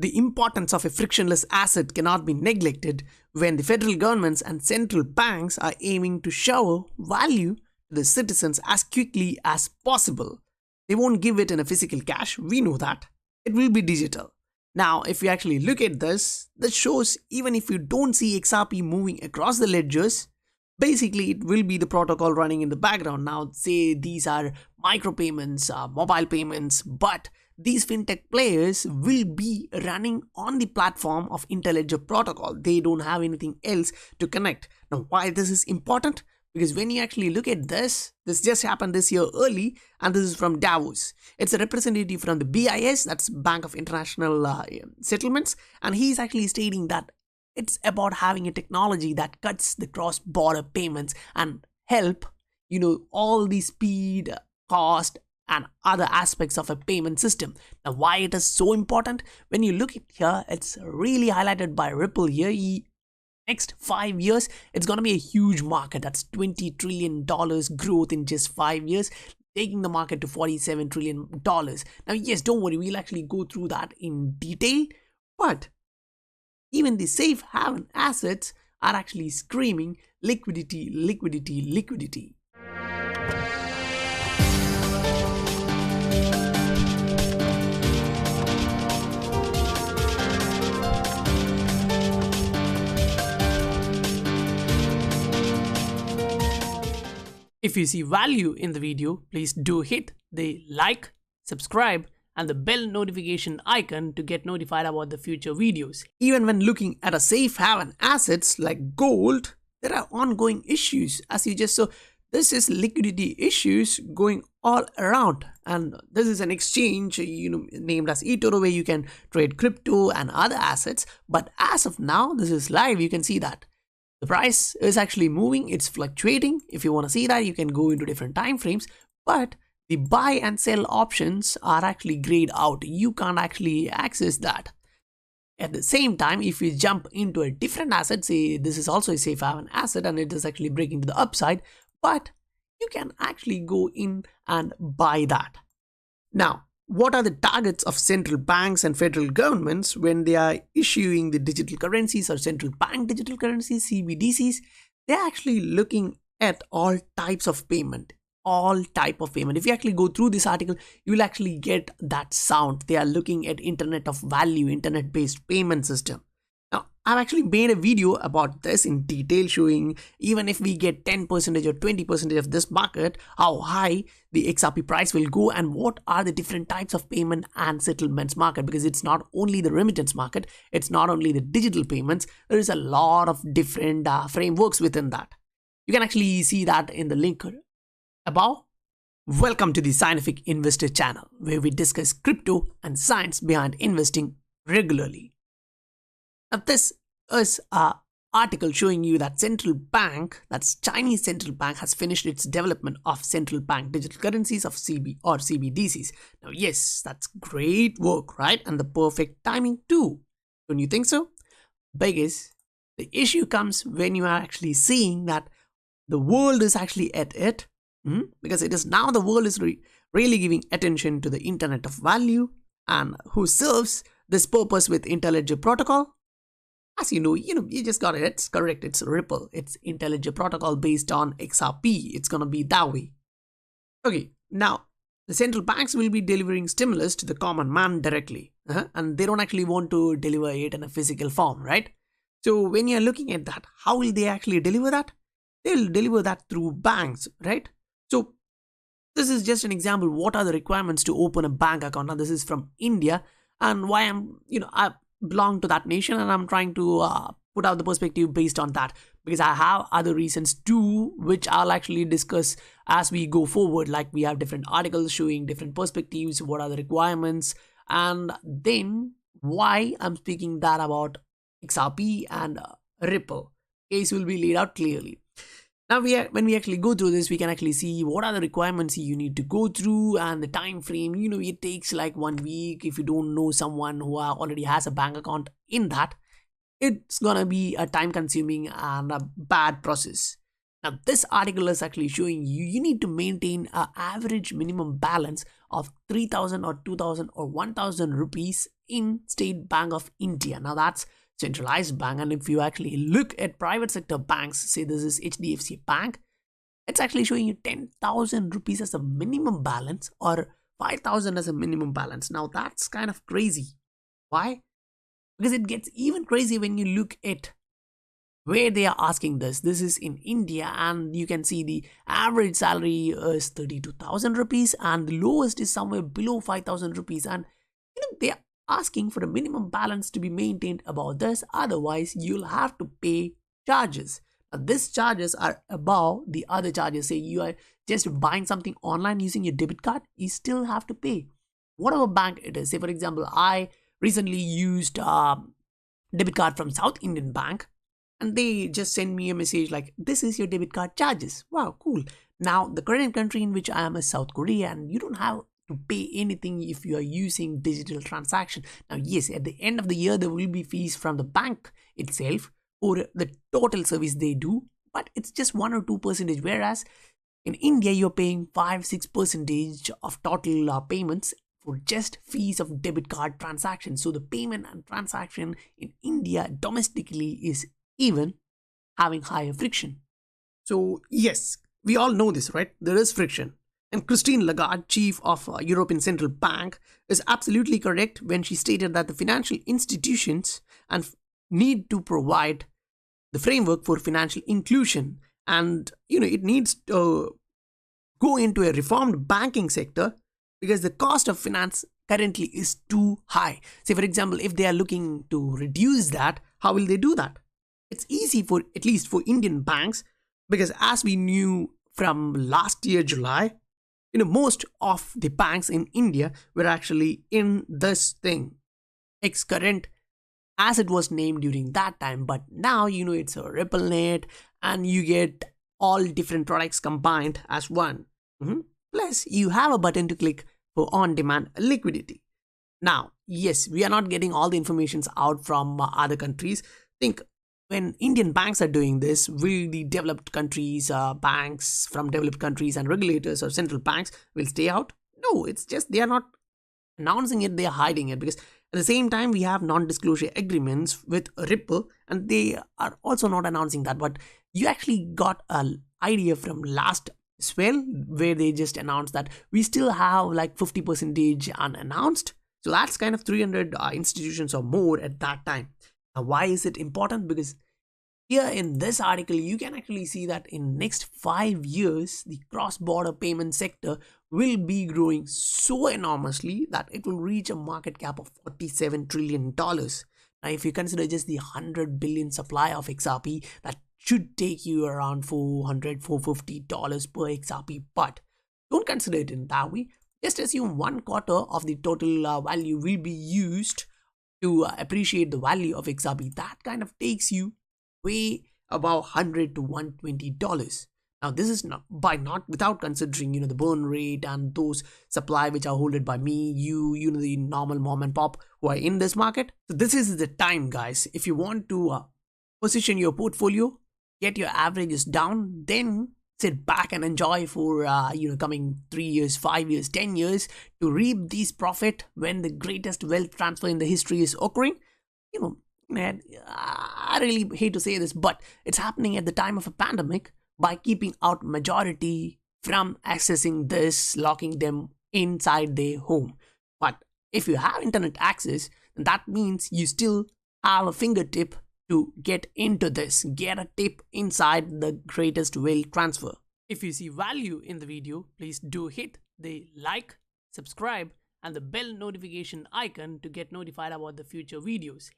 The importance of a frictionless asset cannot be neglected when the federal governments and central banks are aiming to shower value to the citizens as quickly as possible. They won't give it in a physical cash, we know that. It will be digital. Now, if you actually look at this shows even if you don't see XRP moving across the ledgers, basically it will be the protocol running in the background. Now, say these are micropayments, mobile payments, but these fintech players will be running on the platform of IntelliJ protocol. They don't have anything else to connect. Now, why this is important? Because when you actually look at this just happened this year early, and this is from Davos. It's a representative from the BIS, that's Bank of International Settlements, and he's actually stating that it's about having a technology that cuts the cross-border payments and help, all the speed, cost, and other aspects of a payment system. Now, why it is so important? When you look at here, it's really highlighted by Ripple here. Next 5 years, it's going to be a huge market. That's $20 trillion growth in just 5 years, taking the market to $47 trillion. Now, yes, don't worry, we'll actually go through that in detail, but even the safe haven assets are actually screaming liquidity, liquidity, liquidity. If you see value in the video, please do hit the like, subscribe, and the bell notification icon to get notified about the future videos. Even when looking at a safe haven assets like gold, there are ongoing issues. As you just saw, this is liquidity issues going all around, and this is an exchange named as eToro, where you can trade crypto and other assets. But as of now, this is live. You can see that the price is actually moving, it's fluctuating. If you want to see that, you can go into different time frames, but the buy and sell options are actually grayed out. You can't actually access that. At the same time, if you jump into a different asset, say this is also a safe haven asset and it is actually breaking to the upside, but you can actually go in and buy that. Now, what are the targets of central banks and federal governments when they are issuing the digital currencies or central bank digital currencies, CBDCs? They're actually looking at all types of payment. If you actually go through this article, you will actually get that sound. They are looking at internet of value, internet-based payment system. Now, I've actually made a video about this in detail, showing even if we get 10% or 20% of this market, how high the XRP price will go and what are the different types of payment and settlements market, because it's not only the remittance market, it's not only the digital payments, there is a lot of different frameworks within that. You can actually see that in the link above. Welcome to the Scientific Investor channel, where we discuss crypto and science behind investing regularly. Now, this is an article showing you that central bank, that's Chinese central bank, has finished its development of central bank digital currencies of CBDCs. Now, yes, that's great work, right? And the perfect timing too. Don't you think so? Because the issue comes when you are actually seeing that the world is actually at it, because it is now the world is really giving attention to the internet of value, and who serves this purpose with IntelliJ protocol. As you just got it. It's correct. It's Ripple. It's IntelliJ protocol based on XRP. It's gonna be that way. Okay, now the central banks will be delivering stimulus to the common man directly, and they don't actually want to deliver it in a physical form, right? So when you're looking at that, how will they actually deliver that? They'll deliver that through banks, right? So this is just an example. What are the requirements to open a bank account? Now, this is from India, and why I belong to that nation, and I'm trying to put out the perspective based on that, because I have other reasons too, which I'll actually discuss as we go forward. Like, we have different articles showing different perspectives, what are the requirements, and then why I'm speaking that about XRP and Ripple. Case will be laid out clearly. Now, when we actually go through this, we can actually see what are the requirements you need to go through and the time frame. It takes like 1 week. If you don't know someone who already has a bank account in that, it's gonna be a time consuming and a bad process. Now, this article is actually showing you need to maintain an average minimum balance of 3,000 or 2,000 or 1,000 rupees in State Bank of India. Now, that's centralized bank, and if you actually look at private sector banks, say this is HDFC Bank, it's actually showing you 10,000 rupees as a minimum balance or 5,000 as a minimum balance. Now, that's kind of crazy. Why? Because it gets even crazy when you look at where they are asking this. This is in India, and you can see the average salary is 32,000 rupees and the lowest is somewhere below 5,000 rupees. And they are asking for a minimum balance to be maintained above this, otherwise you'll have to pay charges. Now, these charges are above the other charges. Say you are just buying something online using your debit card, you still have to pay. Whatever bank it is. Say for example, I recently used debit card from South Indian Bank, and they just send me a message like, this is your debit card charges. Wow, cool. Now, the current country in which I am is South Korea, and you don't have to pay anything if you are using digital transaction. Now, yes, at the end of the year, there will be fees from the bank itself for the total service they do, but it's just 1 or 2%, whereas in India, you're paying 5-6% of total payments for just fees of debit card transactions. So the payment and transaction in India domestically is even having higher friction. So yes, we all know this, right? There is friction. And Christine Lagarde, chief of European Central Bank, is absolutely correct when she stated that the financial institutions need to provide the framework for financial inclusion, and it needs to go into a reformed banking sector because the cost of finance currently is too high. Say for example, if they are looking to reduce that, how will they do that? It's easy for, at least for Indian banks, because as we knew from last year July, most of the banks in India were actually in this thing, X-Current, as it was named during that time. But now it's a RippleNet, and you get all different products combined as one. Plus you have a button to click for on-demand liquidity. Now, yes, we are not getting all the informations out from other countries. Think, when Indian banks are doing this, will the developed countries, banks from developed countries and regulators or central banks will stay out? No, it's just they are not announcing it, they are hiding it. Because at the same time, we have non-disclosure agreements with Ripple, and they are also not announcing that. But you actually got an idea from last Swell, where they just announced that we still have like 50% unannounced. So that's kind of 300 institutions or more at that time. Now, why is it important? Because here in this article, you can actually see that in next 5 years, the cross-border payment sector will be growing so enormously that it will reach a market cap of $47 trillion. Now, if you consider just the 100 billion supply of XRP, that should take you around $400-450 per XRP. But don't consider it in that way. Just assume 1/4 of the total value will be used to appreciate the value of XRP. That kind of takes you way above $100 to $120. Now, this is not without considering the burn rate and those supply which are holded by me, the normal mom and pop who are in this market. So this is the time, guys. If you want to position your portfolio, get your averages down, then sit back and enjoy for coming 3 years, 5 years, 10 years to reap these profit when the greatest wealth transfer in the history is occurring. Man, I really hate to say this, but it's happening at the time of a pandemic by keeping out majority from accessing this, locking them inside their home. But if you have internet access, then that means you still have a fingertip to get into this, get a tip inside the greatest wealth transfer. If you see value in the video, please do hit the like, subscribe, and the bell notification icon to get notified about the future videos.